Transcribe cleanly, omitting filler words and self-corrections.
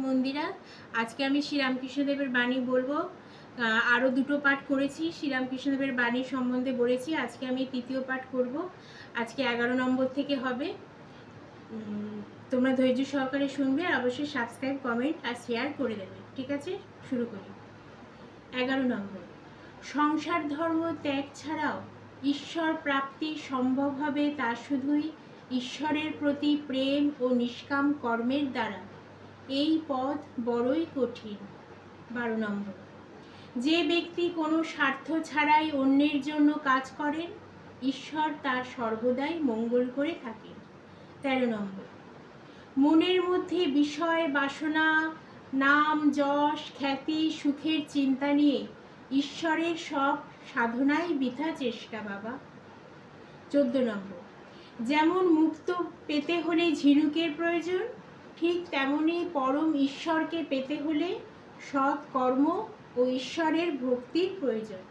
মন্দিরা। আজকে আমি শ্রীরামকৃষ্ণদেবের বাণী বলবো। আরও দুটো পাঠ করেছি, শ্রীরামকৃষ্ণদেবের বাণী সম্বন্ধে বলেছি। আজকে আমি তৃতীয় পাঠ করব। আজকে 11 নম্বর থেকে হবে। তোমরা ধৈর্য সহকারে শুনবে, আর অবশ্যই সাবস্ক্রাইব, কমেন্ট আর শেয়ার করে দেবে। ঠিক আছে, শুরু করি। 11 নম্বর। সংসার ধর্ম ত্যাগ ছাড়াও ঈশ্বর প্রাপ্তি সম্ভব হবে তা শুধুই ঈশ্বরের প্রতি প্রেম ও নিষ্কাম কর্মের দ্বারা। এই পথ বড়ই কঠিন। 12 নম্বর। যে ব্যক্তি কোনো স্বার্থ ছাড়াই অন্যের জন্য কাজ করেন, ঈশ্বর তার সর্বদাই মঙ্গল করে থাকেন। 13 নম্বর। মনের মধ্যে বিষয় বাসনা, নাম যশ খ্যাতি সুখের চিন্তা নিয়ে ঈশ্বরের সব সাধনাই বৃথা চেষ্টা বাবা। 14 নম্বর। যেমন মুক্ত পেতে হলে ঝিনুকের প্রয়োজন, ঠিক তেমনি পরম ঈশ্বরকে পেতে হলে সৎ কর্ম ও ঈশ্বরের ভক্তির প্রয়োজন।